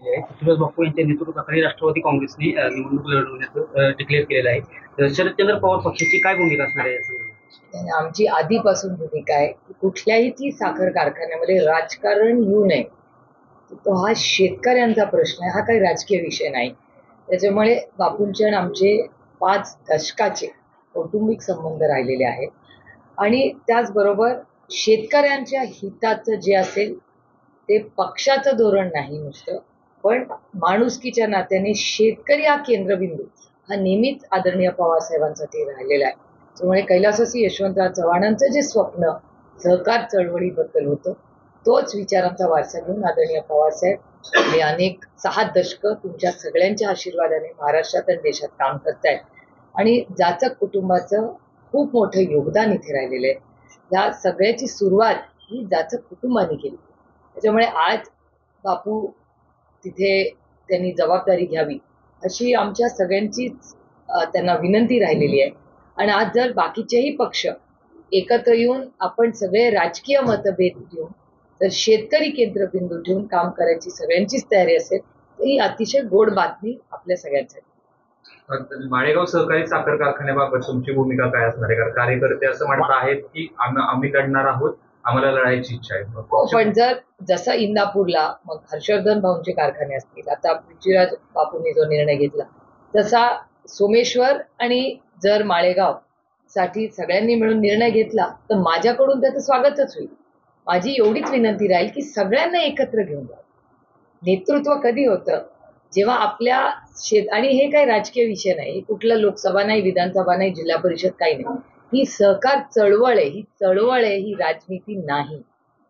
पृथ्वीराज बापू यांच्या नेतृत्वाखाली राष्ट्रवादी काँग्रेसने निवडणूक लढवण्याचं डिक्लेअर केलेलं आहे. तर शरदचंद्र पवार पक्षाची काय भूमिका असणार आहे या संदर्भात? आमची आधीपासून भूमिका आहे की कुठल्याही साखर कारखान्यामध्ये राजकारण येऊ नये. तो हा शेतकऱ्यांचा प्रश्न आहे, हा काही राजकीय विषय नाही. त्याच्यामुळे बापूंचे आणि आमचे 5 दशकाचे कौटुंबिक संबंध राहिलेले आहेत आणि त्याचबरोबर शेतकऱ्यांच्या हिताचं जे असेल ते पक्षाचं धोरण नाही नुसतं, पण माणुसकीच्या नात्याने शेतकरी हा केंद्रबिंदू हा नेहमीच आदरणीय पवारसाहेबांसाठी राहिलेला आहे. त्यामुळे कैलासवासी यशवंतराव चव्हाणांचं जे स्वप्न सहकार चळवळीबद्दल होतं, तोच विचारांचा वारसा घेऊन आदरणीय पवारसाहेब हे अनेक 6 दशकं तुमच्या सगळ्यांच्या आशीर्वादाने महाराष्ट्रात आणि देशात काम करतायत आणि जाचक कुटुंबाचं खूप मोठं योगदान इथे राहिलेलं आहे. या सगळ्याची सुरुवात ही जाचक कुटुंबाने केली. त्याच्यामुळे आज बापू तिथे त्यांनी जबाबदारी घ्यावी अशी आमच्या सगळ्यांचीच त्यांना विनंती राहिलेली आहे. आणि आज जर बाकीचेही पक्ष एकत्र येऊन आपण सगळे राजकीय मतभेद घेऊन जर शेतकरी केंद्रबिंदू ठेवून काम करायची सगळ्यांचीच तयारी असेल तर ही अतिशय गोड बातमी आपल्या सगळ्यांसाठी. माळेगाव सहकारी साखर कारखान्याबाबत तुमची भूमिका काय असणार आहे? कारण कार्यकर्ते असं म्हणत आहेत की आम्ही लढणार आहोत, आम्हाला लढायची इच्छा आहे. पण जर जसं इंदापूरला मग हर्षवर्धन भाऊंचे कारखाने असतील, आता पृथ्वीराज बापूंनी जो निर्णय घेतला तसा सोमेश्वर आणि जर माळेगाव साठी सगळ्यांनी मिळून निर्णय घेतला तर माझ्याकडून त्याचं स्वागतच होईल. माझी एवढीच विनंती राहील की सगळ्यांना एकत्र घेऊन जा. नेतृत्व कधी होतं जेव्हा आपल्या आणि हे काही राजकीय विषय नाही, कुठला लोकसभा नाही, विधानसभा नाही, जिल्हा परिषद काही नाही. ही सहकार चळवळ आहे, ही चळवळ आहे, ही राजनीती नाही.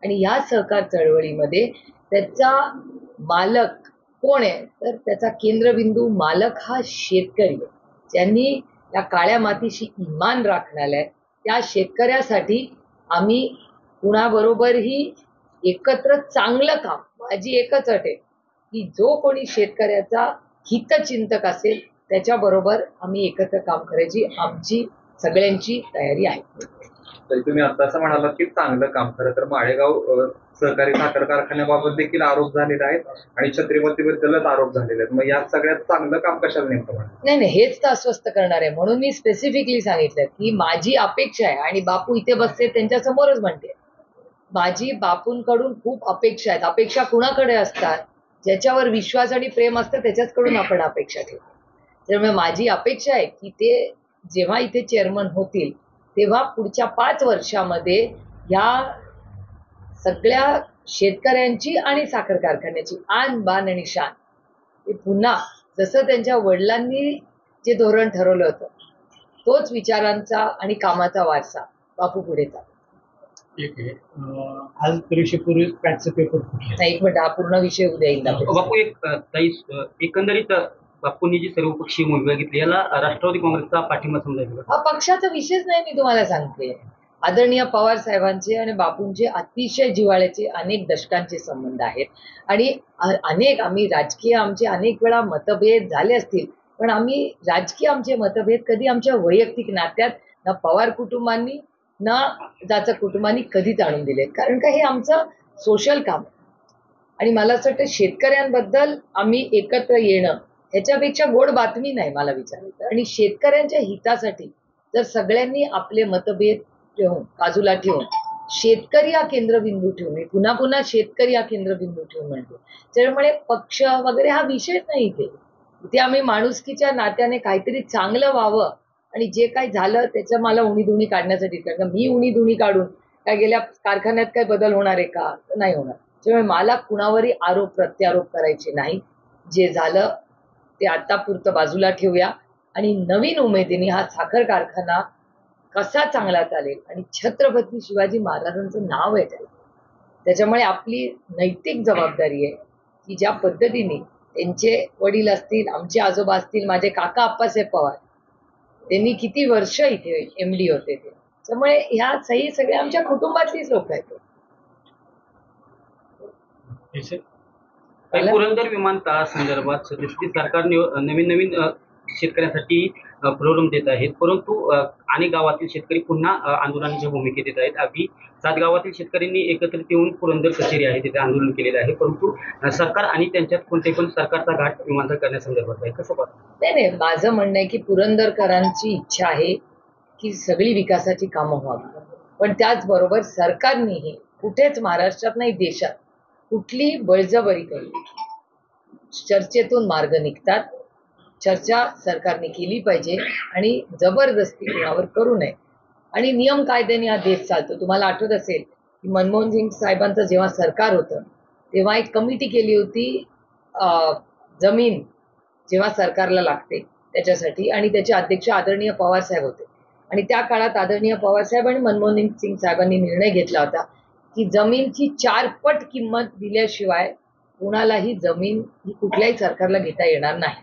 आणि या सहकार चळवळीमध्ये त्याचा मालक कोण आहे तर त्याचा केंद्रबिंदू मालक हा शेतकरी आहे. ज्यांनी या काळ्या मातीशी इमान राखण्याला आहे त्या शेतकऱ्यासाठी आम्ही कुणाबरोबरही एकत्र चांगलं काम. माझी एकच अट आहे की जो कोणी शेतकऱ्याचा हितचिंतक असेल त्याच्याबरोबर आम्ही एकत्र काम करायची आमची सगळ्यांची तयारी आहे. तर तुम्ही आता असं म्हणालात की चांगलं काम. खरं तर माळेगाव सहकारी साखर कारखान्याबाबत देखील आरोप झालेले आहेत आणि छत्रपतीबद्दलच आरोप झालेले आहेत. मग या सगळ्यात चांगलं काम कशाला नेमकं म्हणतात? नाही, हेच तर अस्वस्थ करणार आहे. म्हणून मी स्पेसिफिकली सांगितलं की माझी अपेक्षा आहे आणि बापू इथे बसते त्यांच्या समोरच म्हणते, माझी बापूंकडून खूप अपेक्षा आहेत. अपेक्षा कुणाकडे असतात? ज्याच्यावर विश्वास आणि प्रेम असतं त्याच्याचकडून आपण अपेक्षा ठेवतो. त्यामुळे माझी अपेक्षा आहे की ते जेव्हा इथे चेअरमन होतील तेव्हा पुढच्या 5 वर्षामध्ये या सगळ्या शेतकऱ्यांची आणि साखर कारखान्याची आन बान आणि शान हे पुन्हा जसं त्यांच्या वडिलांनी जे धोरण ठरवलं होतं तोच विचारांचा आणि कामाचा वारसा बापू पुढे चालतो. ठीक आहे. आज परीक्षेपूर्वी पॅटचा पेपर फुटला. एक मिनिट, हा पूर्ण विषय उद्या येईल. बापू एकंदरीत बापूंनी जी सर्वपक्षीय भूमिका घेतली याला राष्ट्रवादी काँग्रेसचा पाठिंबा समजायचा? हा पक्षाचा विषयच नाही. मी तुम्हाला सांगते, आदरणीय पवार साहेबांचे आणि बापूंचे अतिशय जिव्हाळ्याचे अनेक दशकांचे संबंध आहेत आणि आम्ही राजकीय आमचे अनेक वेळा मतभेद झाले असतील, पण आम्ही राजकीय आमचे मतभेद कधी आमच्या वैयक्तिक नात्यात ना पवार कुटुंबांनी ना जाचक कुटुंबांनी कधीच आणून दिले. कारण का हे आमचं सोशल काम आणि मला असं वाटतं शेतकऱ्यांबद्दल आम्ही एकत्र येणं ह्याच्यापेक्षा गोड बातमी नाही मला विचारायचं. आणि शेतकऱ्यांच्या हितासाठी जर सगळ्यांनी आपले मतभेद ठेवून बाजूला ठेवून शेतकरी हा केंद्रबिंदू ठेवून पुन्हा पुन्हा शेतकरी हा केंद्रबिंदू ठेवून म्हणतो, त्यामुळे पक्ष वगैरे हा विषयच नाही. इथे आम्ही माणुसकीच्या नात्याने काहीतरी चांगलं व्हावं आणि जे काही झालं त्याचं मला उणीधुणी काढण्यासाठी, कारण मी उणीधुणी काढून काय गेल्या कारखान्यात काय बदल होणार आहे का? नाही होणार. त्यामुळे मला कुणावरही आरोप प्रत्यारोप करायचे नाही. जे झालं ते आता पुरतं बाजूला ठेवूया आणि नवीन उमेदीने हा साखर कारखाना कसा चांगला चालेल आणि छत्रपती शिवाजी महाराजांचं नाव आहे त्याच्यामुळे आपली नैतिक जबाबदारी आहे की ज्या पद्धतीने त्यांचे वडील असतील, आमचे आजोबा असतील, माझे काका आप्पासाहेब पवार त्यांनी किती वर्ष इथे MD होते ते, त्यामुळे ह्या सगळ्या आमच्या कुटुंबातलीच लोक आहेत. पुरंदर विमानतळासंदर्भात सध्या सरकार नवीन शेतकऱ्यांसाठी प्रलंब देत आहेत, परंतु अनेक गावातील शेतकरी पुन्हा आंदोलनाच्या भूमिकेत येत आहेत. अगदी 7 गावातील शेतकऱ्यांनी एकत्रित येऊन पुरंदर कचेरी आहे तिथे आंदोलन केलेलं आहे, परंतु सरकार आणि त्यांच्यात कोणते पण सरकारचा घाट विमानतळ करण्यासंदर्भात आहे. कसं पाहता? नाही, माझं म्हणणं आहे की पुरंदरकरांची इच्छा आहे की सगळी विकासाची कामं व्हावी, पण त्याचबरोबर सरकारनेही कुठेच महाराष्ट्रात नाही देशात कुठलीही बळजबरी करू, चर्चेतून मार्ग निघतात. चर्चा सरकारने केली पाहिजे आणि जबरदस्ती कुणावर करू नये. आणि नियम कायद्याने हा देश चालतो. तुम्हाला आठवत असेल की मनमोहन सिंग साहेबांचं जेव्हा सरकार होतं तेव्हा एक कमिटी केली होती जमीन जेव्हा सरकारला लागते त्याच्यासाठी, आणि त्याचे अध्यक्ष आदरणीय पवार साहेब होते. आणि त्या काळात आदरणीय पवार साहेब आणि मनमोहन सिंग साहेबांनी निर्णय घेतला होता की जमीनची 4 पट किंमत दिल्याशिवाय कुणालाही जमीन ही कुठल्याही सरकारला घेता येणार नाही.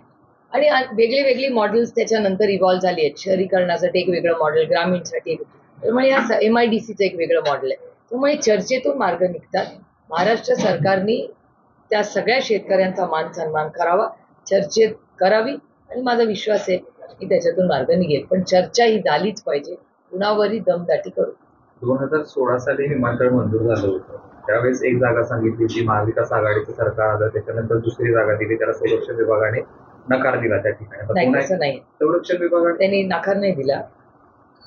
आणि वेगळी वेगळी मॉडेल्स त्याच्यानंतर इव्हॉल्व्ह झाली आहेत. शहरीकरणासाठी एक वेगळं मॉडेल, ग्रामीणसाठी एक, त्यामुळे या MIDCचं एक वेगळं मॉडेल आहे. त्यामुळे चर्चेतून मार्ग निघतात. महाराष्ट्र सरकारने त्या सगळ्या शेतकऱ्यांचा मान सन्मान करावा, चर्चेत करावी, आणि माझा विश्वास आहे की त्याच्यातून मार्ग निघेल. पण चर्चा ही झालीच पाहिजे, कुणावरही दमदाटी करू. 2016 साली विमानतळ मंजूर झालं होतं. त्यावेळेस एक जागा सांगितली की महाविकास आघाडीचं सरकार आलं, त्याच्यानंतर दुसरी जागा दिली, त्याला संरक्षण विभागाने नकार दिला त्या ठिकाणी. आता नाही, पुन्हा तसं नाही, संरक्षण विभागाने त्यांनी नकार नाही दिला.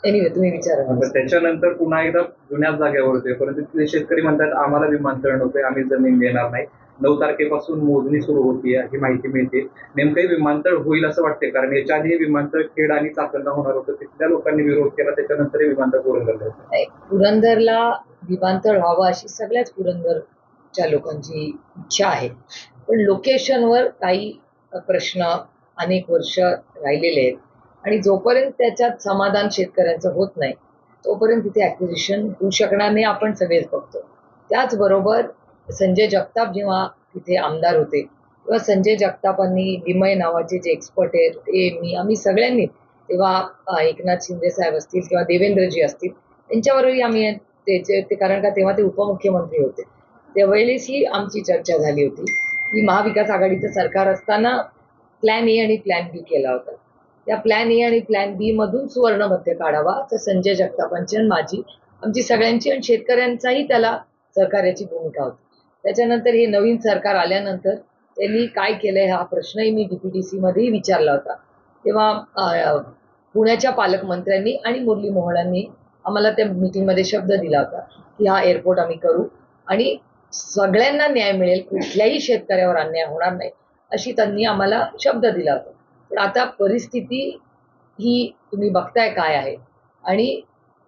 एनिवे तुम्ही विचारा. आता त्याच्यानंतर पुन्हा एकदा जुन्याच जागेवर होते, परंतु तिथले शेतकरी म्हणतात आम्हाला विमानतळ नकोय, आम्ही जमीन देणार नाही. 9 तारखेपासून मोजणी सुरू होतीये ही माहिती मिळते. नेमकं विमानतळ होईल असं वाटते, कारण याच्या आधी विमानतळ खेड आणि चाकणला होणार होतं, तिथल्या लोकांनी विरोध केला, त्याच्यानंतर विमानतळ पुरंदरला होतं. पुरंदरला विमानतळ व्हावं अशी सगळ्याच पुरंदरच्या लोकांची इच्छा आहे, पण लोकेशनवर काही प्रश्न अनेक वर्ष राहिलेले आहेत, आणि जोपर्यंत त्याच्यात समाधान शेतकऱ्यांचं होत नाही तोपर्यंत तिथे ॲक्विजिशन होऊ शकणार नाही. आपण सगळेच बघतो. त्याचबरोबर संजय जगताप जेव्हा तिथे आमदार होते तेव्हा संजय जगतापांनी विमय नावाचे जे एक्सपर्ट आहेत ते आम्ही सगळ्यांनी, तेव्हा एकनाथ शिंदे साहेब असतील किंवा देवेंद्रजी असतील, त्यांच्यावरही आम्ही ते कारण का तेव्हा ते उपमुख्यमंत्री होते, त्यावेळेस ही आमची चर्चा झाली होती की महाविकास आघाडीचं सरकार असताना प्लॅन ए आणि प्लॅन बी केला होता. त्या प्लॅन ए आणि प्लॅन बी मधून सुवर्णमध्य काढावा असं संजय जगतापांची आणि माझी, आमची सगळ्यांची आणि शेतकऱ्यांचाही त्याला सहकार्याची भूमिका होती. त्याच्यानंतर हे नवीन सरकार आल्यानंतर त्यांनी काय केलंय हा प्रश्नही मी DPDC मध्येही विचारला होता. तेव्हा पुण्याच्या पालकमंत्र्यांनी आणि मुरली मोहोळांनी आम्हाला त्या मीटिंगमध्ये शब्द दिला होता की हा एअरपोर्ट आम्ही करू आणि सगळ्यांना न्याय मिळेल, कुठल्याही शेतकऱ्यावर अन्याय होणार नाही अशी त्यांनी आम्हाला शब्द दिला होता. पण आता परिस्थिती ही तुम्ही बघताय काय आहे, आणि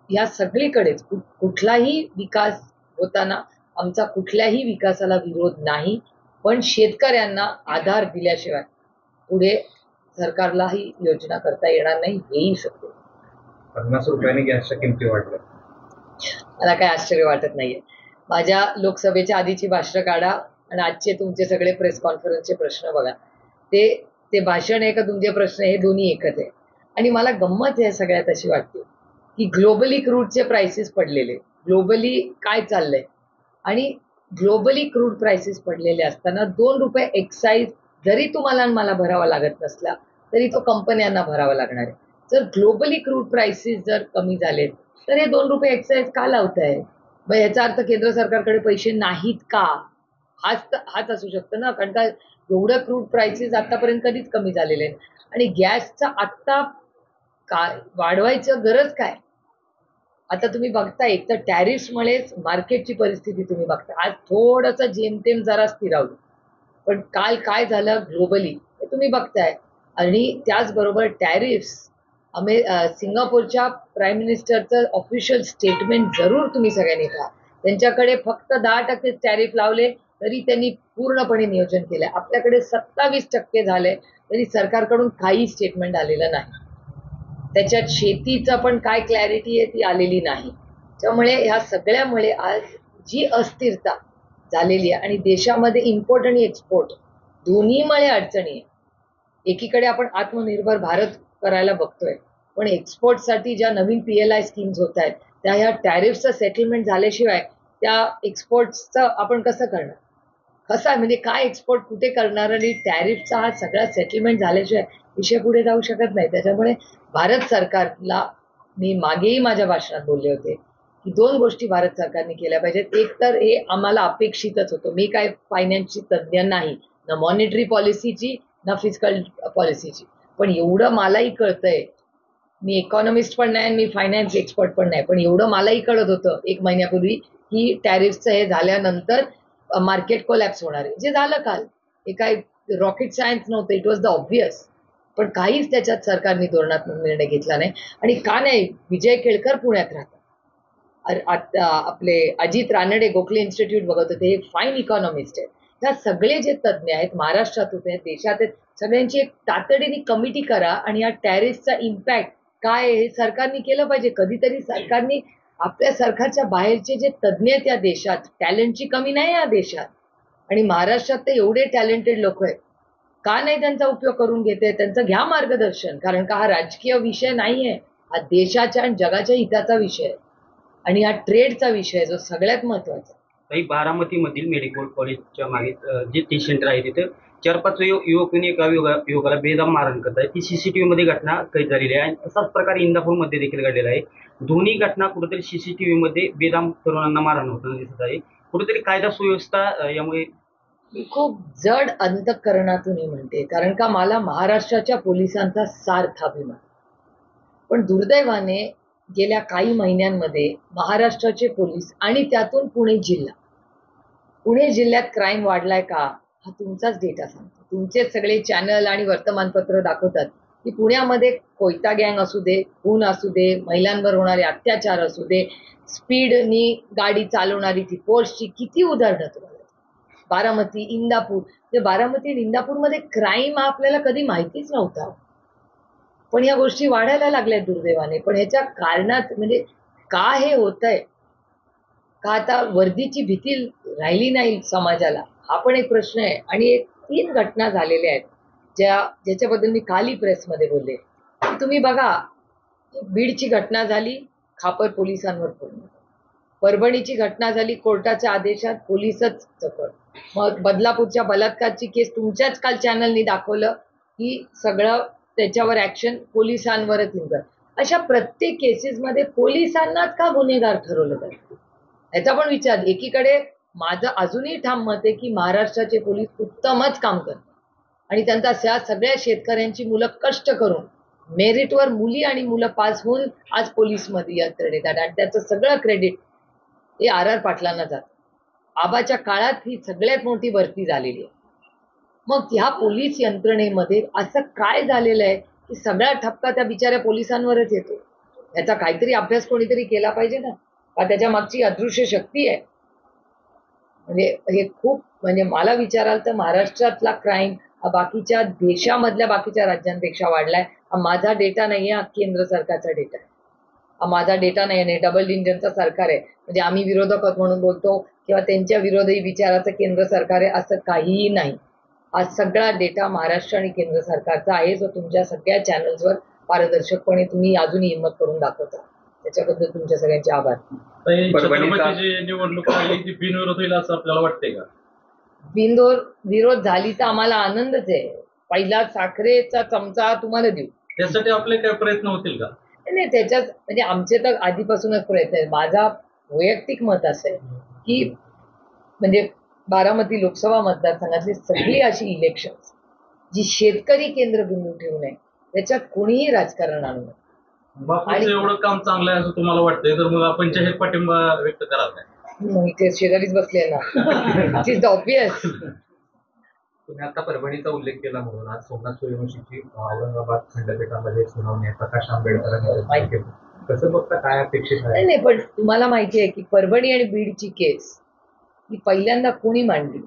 या सगळीकडेच कुठलाही विकास होताना आमचा कुठल्याही विकासाला विरोध नाही, पण शेतकऱ्यांना आधार दिल्याशिवाय पुढे सरकारलाही योजना करता येणार नाही, हेही सत्य. 50 रुपयांनी गॅसच्या किमती वाढल्या. मला काय आश्चर्य वाटत नाहीये. माझ्या लोकसभेच्या आधीची भाषणं काढा आणि आजचे तुमचे सगळे प्रेस कॉन्फरन्सचे प्रश्न बघा. ते भाषण आहे का तुमचे प्रश्न, हे दोन्ही एकच आहे. आणि मला गंमत हे सगळ्यात अशी वाटते की ग्लोबली क्रूडचे प्राइसेस पडलेले, ग्लोबली काय चाललंय, आणि ग्लोबली क्रूड प्राइसेस पडलेले असताना 2 रुपये एक्साईज जरी तुम्हाला आणि मला भरावा लागत नसला तरी तो कंपन्यांना भरावा लागणार आहे. जर ग्लोबली क्रूड प्राइसेस जर कमी झालेत तर हे 2 रुपये एक्साईज का लावताय? मग याचा अर्थ केंद्र सरकारकडे पैसे नाहीत का? हाच असू शकतो ना, कारण का एवढं क्रूड प्राइसेस आतापर्यंत कधीच कमी झालेले नाही. आणि गॅसचा आत्ता काय वाढवायचं गरज काय? आता तुम्ही बघता एक तर टॅरिफ्समुळेच मार्केटची परिस्थिती तुम्ही बघता. आज थोडंसं जेमतेम जरा स्थिरावलं, पण काल काय झालं ग्लोबली हे तुम्ही बघताय. आणि त्याचबरोबर टॅरिफ्स सिंगापूरच्या प्राईम मिनिस्टरचं ऑफिशियल स्टेटमेंट जरूर तुम्ही सगळ्यांनी पहा. त्यांच्याकडे फक्त 10% टॅरिफ लावले तरी त्यांनी पूर्णपणे नियोजन केलंय. आपल्याकडे 27% झाले तरी सरकारकडून काही स्टेटमेंट आलेलं नाही. त्याच्यात शेतीचं पण काय क्लॅरिटी आहे ती आलेली नाही. त्यामुळे ह्या सगळ्यामुळे आज जी अस्थिरता झालेली आहे आणि देशामध्ये इम्पोर्ट आणि एक्सपोर्ट दोन्हीमुळे अडचणी आहे. एकीकडे आपण आत्मनिर्भर भारत करायला बघतोय, पण एक्सपोर्टसाठी ज्या नवीन PLI स्कीम्स होत आहेत त्या ह्या टॅरिफचं सेटलमेंट झाल्याशिवाय त्या एक्सपोर्ट्सचं आपण कसं करणार? कसं आहे म्हणजे काय एक्सपोर्ट कुठे करणार, आणि टॅरिफचा हा सगळा सेटलमेंट झाल्याशिवाय विषय पुढे जाऊ शकत नाही. त्याच्यामुळे भारत सरकारला मी मागेही माझ्या भाषणात बोलले होते की 2 गोष्टी भारत सरकारने केल्या पाहिजेत. एक तर हे आम्हाला अपेक्षितच होतं. मी काय फायनान्सची तज्ज्ञ नाही, ना मॉनिटरी पॉलिसीची ना फिस्कल पॉलिसीची, पण एवढं मलाही कळतंय, मी इकॉनॉमिस्ट पण नाही आणि मी फायनान्स एक्सपर्ट पण नाही, पण एवढं मलाही कळत होतं 1 महिन्यापूर्वी की टॅरिफचं हे झाल्यानंतर मार्केट कोलॅप्स होणार आहे, जे झालं काल. हे काय रॉकेट सायन्स नव्हतं, इट वॉज द ऑब्व्हियस. पण काहीच त्याच्यात सरकारने धोरणात्मक निर्णय घेतला नाही. आणि का नाही, विजय केळकर पुण्यात राहतात, आपले अजित रानडे गोखले इन्स्टिट्यूट बघत होते, हे फाईन इकॉनॉमिस्ट आहेत. ह्या सगळे जे तज्ज्ञ आहेत, महाराष्ट्रात होते, देशात आहेत, सगळ्यांची एक तातडीने कमिटी करा आणि या टॅरिफचा इम्पॅक्ट काय आहे हे सरकारने केलं पाहिजे. कधीतरी सरकारने आपल्या सरकारच्या बाहेरचे जे तज्ज्ञ आहेत या देशात, टॅलेंटची कमी नाही या देशात, आणि महाराष्ट्रात तर एवढे टॅलेंटेड लोक आहेत, का नाही त्यांचा उपयोग करून घेते? त्यांचं घ्या मार्गदर्शन. कारण का हा राजकीय विषय नाहीये, हा देशाच्या आणि जगाच्या हिताचा विषय आहे आणि हा ट्रेडचा विषय आहे, जो सगळ्यात महत्वाचा. काही बारामतीमधील मेडिकल कॉलेजच्या मागे जे टी सेंटर आहे तिथे 4-5 युवकांनी एका युवकाला बेदम मारहाण करत आहे. ती सीसीटीव्ही मध्ये घटना कैद झालेली आहे आणि असाच प्रकार इंदापूरमध्ये देखील घडलेला आहे. दोन्ही घटना कुठेतरी सीसीटीव्ही मध्ये बेदम तरुणांना मारहाण होताना दिसत आहे. कुठेतरी कायदा सुव्यवस्था यामुळे मी खूप जड अंतःकरणातून हे म्हणते, कारण का मला महाराष्ट्राच्या पोलिसांचा सार्थ अभिमान. पण दुर्दैवाने गेल्या काही महिन्यांमध्ये महाराष्ट्राचे पोलीस आणि त्यातून पुणे जिल्ह्यात क्राईम वाढलाय का, हा तुमचाच डेटा सांगतो. तुमचे सगळे चॅनल आणि वर्तमानपत्र दाखवतात की पुण्यामध्ये कोयता गँग असू दे, खून असू दे, महिलांवर होणारे अत्याचार असू दे, स्पीडनी गाडी चालवणारी ती पोर्सची किती उदाहरणं तुम्हाला. बारामती, इंदापूर, ते बारामती आणि इंदापूरमध्ये क्राईम हा आपल्याला कधी माहितीच नव्हता, पण या गोष्टी वाढायला लागल्या दुर्दैवाने. पण ह्याच्या कारणात म्हणजे का हे होतंय, का आता वर्दीची भीती राहिली नाही समाजाला, हा पण एक प्रश्न आहे. आणि एक 3 घटना झालेल्या आहेत ज्याच्याबद्दल मी कालही प्रेसमध्ये बोलले. तुम्ही बघा, बीडची घटना झाली, खापर पोलिसांवर पडलं. परभणीची घटना झाली, कोर्टाच्या आदेशात पोलीसच चपळ. मग बदलापूरच्या बलात्कारची केस तुमच्याच काल चॅनलनी दाखवलं की सगळं त्याच्यावर ऍक्शन पोलिसांवरच निघत. अशा प्रत्येक केसेसमध्ये पोलिसांनाच का गुन्हेगार ठरवलं जातं, याचा पण विचार. एकीकडे माझं अजूनही ठाम मत आहे की महाराष्ट्राचे पोलीस उत्तमच काम करतात आणि त्यांचा सगळ्या शेतकऱ्यांची मुलं कष्ट करून मेरिटवर मुली आणि मुलं पास होऊन आज पोलीसमध्ये यंत्रण येतात आणि त्याचं सगळं क्रेडिट हे RR पाटलांना जातं. आबाच्या काळात ही सगळ्यात मोठी भरती झालेली आहे. मग ह्या पोलीस यंत्रणेमध्ये असं काय झालेलं आहे की सगळा ठपका त्या बिचाऱ्या पोलिसांवरच येतो. याचा काहीतरी अभ्यास कोणीतरी केला पाहिजे ना, का त्याच्या मागची अदृश्य शक्ती आहे. म्हणजे हे खूप, म्हणजे मला विचाराल तर महाराष्ट्रातला क्राईम हा बाकीच्या देशामधल्या बाकीच्या राज्यांपेक्षा वाढलाय. हा माझा डेटा नाहीये, हा केंद्र सरकारचा डेटा आहे. हा माझा डेटा नाही, डबल इंजनचं सरकार आहे. म्हणजे आम्ही विरोधक आहोत म्हणून बोलतो किंवा त्यांच्या विरोधी विचाराचं केंद्र सरकार आहे असं काहीही नाही. हा सगळा डेटा महाराष्ट्र आणि केंद्र सरकारचा आहे, जो तुमच्या सगळ्या चॅनल्सवर पारदर्शकपणे तुम्ही अजूनही हिंमत करून दाखवता. त्याच्याबद्दल तुमच्या सगळ्यांचे आभार. छत्रपतीची निवडणूक राहिली ती बिनविरोध होईल असं आपल्याला वाटतंय का? विरोध झाली तर आम्हाला आनंदच आहे. पहिला साखरेचा चमचा तुम्हाला देऊ, त्यासाठी आपले काय प्रयत्न होतील का? नाही, त्याच्यात म्हणजे आमचे तर आधीपासूनच प्रयत्न आहे. माझा वैयक्तिक मत असं आहे की म्हणजे बारामती लोकसभा मतदारसंघातली सगळी अशी इलेक्शन जी शेतकरी केंद्रबिंदू ठेवून आहे, त्याच्यात कोणीही राजकारण आणू नये. बापूंचं एवढं काम चांगलं आहे असं तुम्हाला वाटतंय तर मग आपण जाहीर पाठिंबा व्यक्त कराल काय? मग ते शेजारीच बसले ना, इट इज द ऑब्वियस. तुम्ही आता परभणीचा उल्लेख केला म्हणून आज सोमनाथ सूर्यवंशीची औरंगाबाद खंडपीठामध्ये सुनावणी आहे. प्रकाश आंबेडकरांनी कसं बघता, काय अपेक्षित आहे? नाही, पण तुम्हाला माहिती आहे की परभणी आणि बीडची केस ही पहिल्यांदा कोणी मांडली,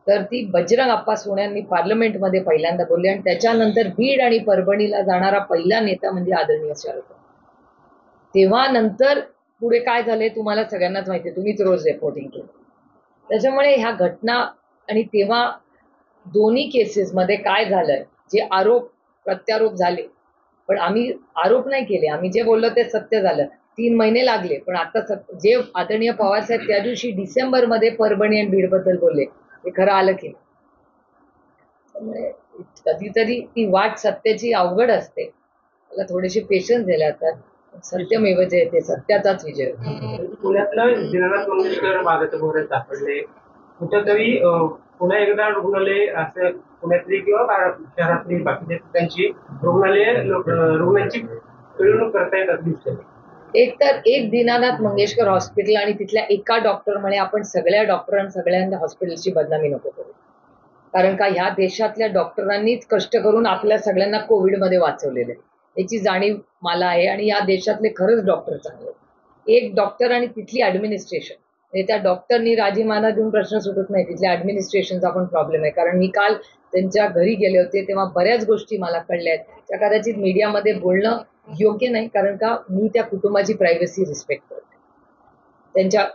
तर ती बजरंग अप्पा सोनवणे पार्लमेंटमध्ये पहिल्यांदा बोलले आणि त्याच्यानंतर बीड आणि परभणीला जाणारा पहिला नेता म्हणजे आदरणीय शरद पवार. तेव्हा नंतर पुढे काय झाले तुम्हाला सगळ्यांनाच माहिती आहे, तुम्हीच रोज रिपोर्टिंग केलं. त्याच्यामुळे ह्या घटना आणि तेव्हा दोन्ही केसेसमध्ये काय झालंय, जे आरोप प्रत्यारोप झाले, पण आम्ही आरोप नाही केले, आम्ही जे बोललो ते सत्य झालं. 3 महिने लागले, पण आता जे आदरणीय पवार साहेब त्या दिवशी डिसेंबरमध्ये परभणी आणि बीडबद्दल बोलले ते खरं आलं की. त्यामुळे कधीतरी ती वाट सत्याची अवघड असते. मला थोडेसे पेशन्स दिले जातात. सत्यमेव जयते, सत्याचाच विजय होतो. पुण्यातलं दीनानाथ मंगेशकर भागाचं भोरे सापडले कुठंतरी पुन्हा एकदा रुग्णालय असं पुण्यातली किंवा शहरातली बाकीच्या ठिकाणची रुग्णांची पिळवणूक करता येतात दिसते. एक दीनानाथ मंगेशकर हॉस्पिटल आणि तिथल्या एका डॉक्टरमुळे आपण सगळ्या सगळ्यांना हॉस्पिटलची बदनामी नको करू. कारण का ह्या देशातल्या डॉक्टरांनीच कष्ट करून आपल्या सगळ्यांना कोविडमध्ये वाचवलेलं आहे, याची जाणीव मला आहे. आणि या देशातले खरंच डॉक्टर चांगले. एक डॉक्टर आणि तिथली ऍडमिनिस्ट्रेशन, म्हणजे त्या डॉक्टरनी राजीनामा देऊन प्रश्न सुटत नाही, तिथल्या ऍडमिनिस्ट्रेशनचा पण प्रॉब्लेम आहे. कारण मी काल त्यांच्या घरी गेले होते तेव्हा बऱ्याच गोष्टी मला कळल्या आहेत, त्या कदाचित मीडियामध्ये बोलणं योग्य नाही. कारण का मी त्या कुटुंबाची प्रायव्हसी रिस्पेक्ट करते.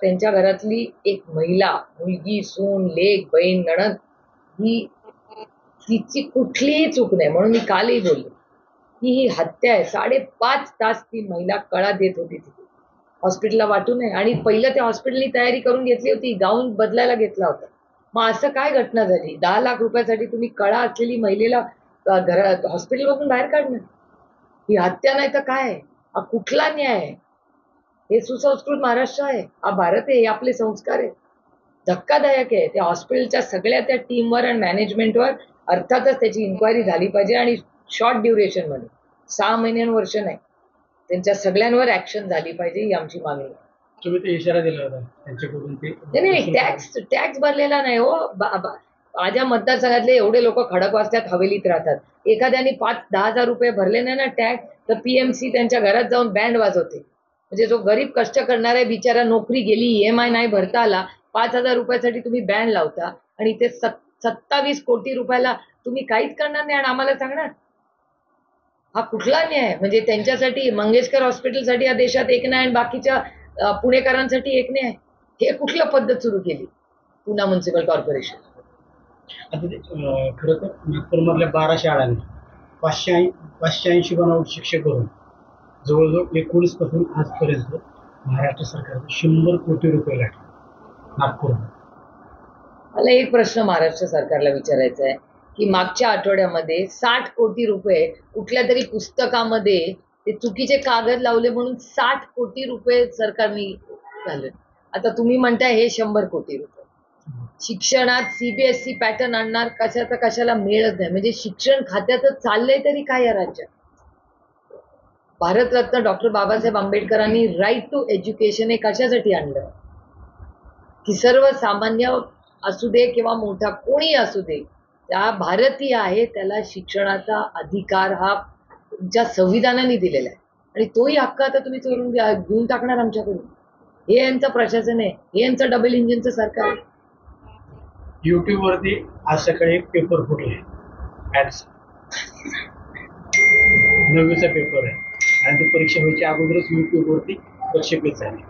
त्यांच्या घरातली एक महिला, मुलगी, सून, लेक, बहीण, नणंद, तिची कुठलीही चूक नाही. म्हणून मी कालही बोलले की ही हत्या आहे. 5.5 तास ती महिला कळा देत होती तिथे, हॉस्पिटलला वाटू नये. आणि पहिलं त्या हॉस्पिटलनी तयारी करून घेतली होती, गाऊन बदलायला घेतला होता. मग असं काय घटना झाली? 10 लाख रुपयासाठी तुम्ही कळा असलेली महिलेला घरात हॉस्पिटलमधून बाहेर काढणं, ही हत्या नाही तर काय? हा कुठला न्याय आहे? हे सुसंस्कृत महाराष्ट्र आहे? हा भारत आहे? हे आपले संस्कार आहे? धक्कादायक आहे. त्या हॉस्पिटलच्या सगळ्या त्या टीमवर आणि मॅनेजमेंटवर अर्थातच त्याची इन्क्वायरी झाली पाहिजे. आणि शॉर्ट ड्युरेशन मध्ये, 6 महिन्यांवर्ष नाही, त्यांच्या सगळ्यांवर ऍक्शन झाली पाहिजे, ही आमची मागणी आहे. तुम्ही ते इशारा दिला होता त्यांच्याकडून ते नाही, टॅक्स भरलेला नाही हो. माझ्या मतदारसंघातले एवढे लोक खडकवासल्यात हवेलीत राहतात. एखाद्याने 5-10 हजार रुपये भरले नाही ना टॅक्स, तर पीएमसी त्यांच्या घरात जाऊन बँड वाजवते. म्हणजे जो गरीब कष्ट करणारा बिचारा, नोकरी गेली, EMI नाही भरता आला, 5,000 रुपयासाठी तुम्ही बँड लावता आणि ते 27 कोटी रुपयाला तुम्ही काहीच करणार नाही आणि आम्हाला सांगणार? हा कुठला न्याय? म्हणजे त्यांच्यासाठी, मंगेशकर हॉस्पिटलसाठी या देशात एक न्याय आणि बाकीच्या पुणेकरांसाठी एक न्याय? हे कुठलं पद्धत सुरू केली पुणे म्युन्सिपल कॉर्पोरेशन? आता ते खरं तर नागपूरमधल्या 12 शाळांनी 580 बनावट शिक्षक करून जवळजवळ 19 पासून आजपर्यंत महाराष्ट्र सरकारने 100 कोटी रुपये लागले नागपूरमध्ये. मला एक प्रश्न महाराष्ट्र सरकारला विचारायचा आहे की मागच्या आठवड्यामध्ये 60 कोटी रुपये कुठल्या तरी पुस्तकामध्ये ते चुकीचे कागद लावले म्हणून 60 कोटी रुपये सरकारने घालले. आता तुम्ही म्हणताय हे 100 कोटी रुपये. शिक्षणात CBSE पॅटर्न आणणार, कशाचा कशाला मेळच नाही. म्हणजे शिक्षण खात्याचं चाललंय तरी काय या राज्यात? भारतरत्न डॉक्टर बाबासाहेब आंबेडकरांनी राईट टू एज्युकेशन हे कशासाठी आणलं? की सर्वसामान्य असू दे किंवा मोठा कोणी असू दे, त्या भारतीय आहे त्याला शिक्षणाचा अधिकार हा तुमच्या संविधानाने दिलेला आहे. आणि तोही हक्क आता तुम्ही चोरून घेऊन टाकणार आमच्याकडून? हे यांचं प्रशासन आहे, हे यांचं डबल इंजिनचं सरकार आहे. YouTube वरती आज सकाळी एक पेपर फुटले, ऍड्स 9वीचा पेपर आहे आणि ती परीक्षा व्हायच्या अगोदरच YouTube वरती प्रक्षेपित झाली.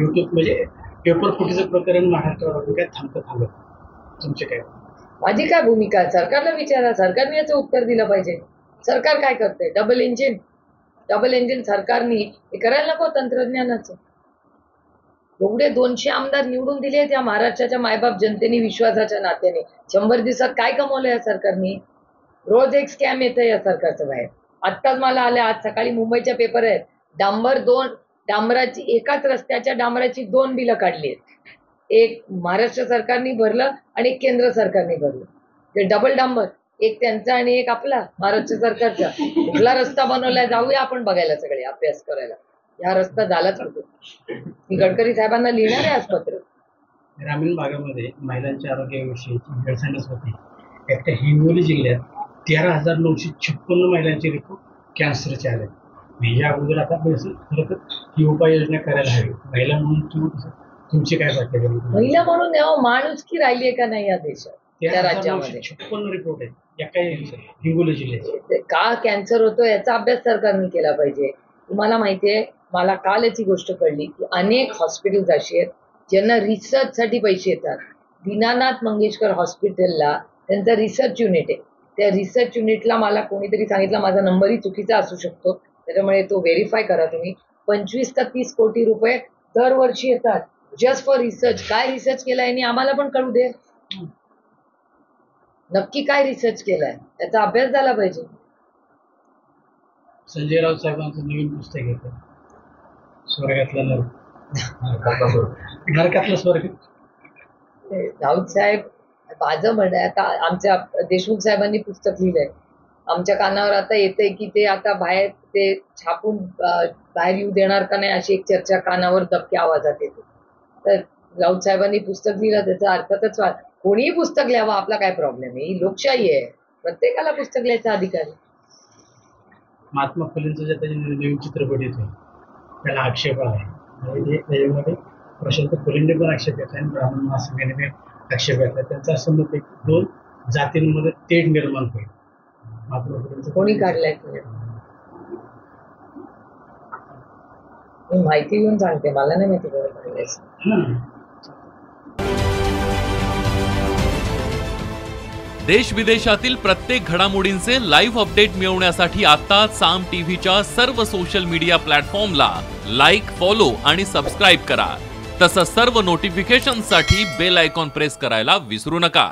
YouTube म्हणजे पेपर फुटीचं प्रकरण महाराष्ट्रावर काय थांबत. तुमचे काय? माझी काय भूमिका आहे? सरकारला विचारा, सरकारने याचं उत्तर दिलं पाहिजे. सरकार काय करते? डबल इंजिन सरकारने हे करायला नको तंत्रज्ञानाचं. एवढे 200 आमदार निवडून दिले त्या महाराष्ट्राच्या मायबाप जनतेने विश्वासाच्या नात्याने. 100 दिवसात काय कमवलं या सरकारने? रोज एक स्कॅम येतं या सरकारचं बाहेर. आत्ताच मला आले, आज सकाळी मुंबईच्या पेपर आहेत, डांबराची एकाच रस्त्याच्या डांबराची 2 बिलं काढली आहेत. एक महाराष्ट्र सरकारने भरलं आणि एक केंद्र सरकारने भरलं. ते डबल डांबर, एक त्यांचा आणि एक आपला महाराष्ट्र सरकारचा. कुठला रस्ता बनवलाय? जाऊया आपण बघायला, सगळे अभ्यास करायला. हा रस्ता झालाच होतो. मी गडकरी साहेबांना लिहिणार आहे आज पत्र. ग्रामीण भागामध्ये महिलांच्या आरोग्याविषयीची गैरसमज होती. एकट्या हिंगोली जिल्ह्यात 13,956 महिलांचे रिपोर्ट कॅन्सरचे आले. या अगोदर आता खरं तर ही उपाययोजना करायला हवी. महिला म्हणून तुमची काय वाटते? महिला म्हणून माणुसकी राहिली आहे का नाही या देशात? त्या राज्यामध्ये 13,956 रिपोर्ट आहेत एका हिंगोली जिल्ह्यात. का कॅन्सर होतो याचा अभ्यास सरकारने केला पाहिजे. तुम्हाला माहितीये, मला काल याची गोष्ट कळली की अनेक हॉस्पिटल्स अशी आहेत ज्यांना रिसर्चसाठी पैसे येतात. दीनानाथ मंगेशकर हॉस्पिटलला त्यांचा रिसर्च युनिट आहे. त्या रिसर्च युनिटला मला कोणीतरी सांगितलं, माझा नंबरही चुकीचा असू शकतो, त्याच्यामुळे तो व्हेरीफाय करा तुम्ही, 25 का 30 कोटी रुपये दरवर्षी येतात जस्ट फॉर रिसर्च. काय रिसर्च केला यांनी आम्हाला पण कळू दे. नक्की काय रिसर्च केलाय त्याचा अभ्यास झाला पाहिजे. संजय राऊत साहेबांचं नवीन पुस्तक येतं, स्वर्गातला नरक, नरकातला स्वर्ग. राऊत साहेब माझं म्हणणं आहे, आता आमच्या देशमुख साहेबांनी पुस्तक लिहिलंय, आमच्या कानावर आता येतंय की ते आता बाहेर ते छापून बाहेर येऊ देणार का नाही अशी एक चर्चा कानावर दबक्या आवाजात येते. तर राऊत साहेबांनी पुस्तक लिहिलं त्याचा अर्थातच कोणीही पुस्तक लिहावं, आपला काय प्रॉब्लेम आहे, ही लोकशाही आहे, प्रत्येकाला पुस्तक लिहायचा अधिकार आहे. महात्मा फुलेंचं जे त्याचे नवीन चित्रपट येतो त्याला आक्षेप आहे, आणि त्याच्यामध्ये प्रशांत फुलेंनी पण आक्षेप घेतला आणि ब्राह्मण महासंघाने पण आक्षेप घेतला. त्यांचं असं मत आहे की 2 जातींमध्ये तेढ निर्माण होईल. महात्मा फुलेंचं कोणी काढलाय मी माहिती घेऊन सांगते, मला नाही माहिती कोणी काढलंय. देश विदेशातील प्रत्येक घडामोडींचे लाईव्ह अपडेट मिळवण्यासाठी आता साम टीव्हीच्या सर्व सोशल मीडिया प्लॅटफॉर्मला लाईक, फॉलो आणि सबस्क्राईब करा. तसंच सर्व नोटिफिकेशनसाठी बेल आयकॉन प्रेस करायला विसरू नका.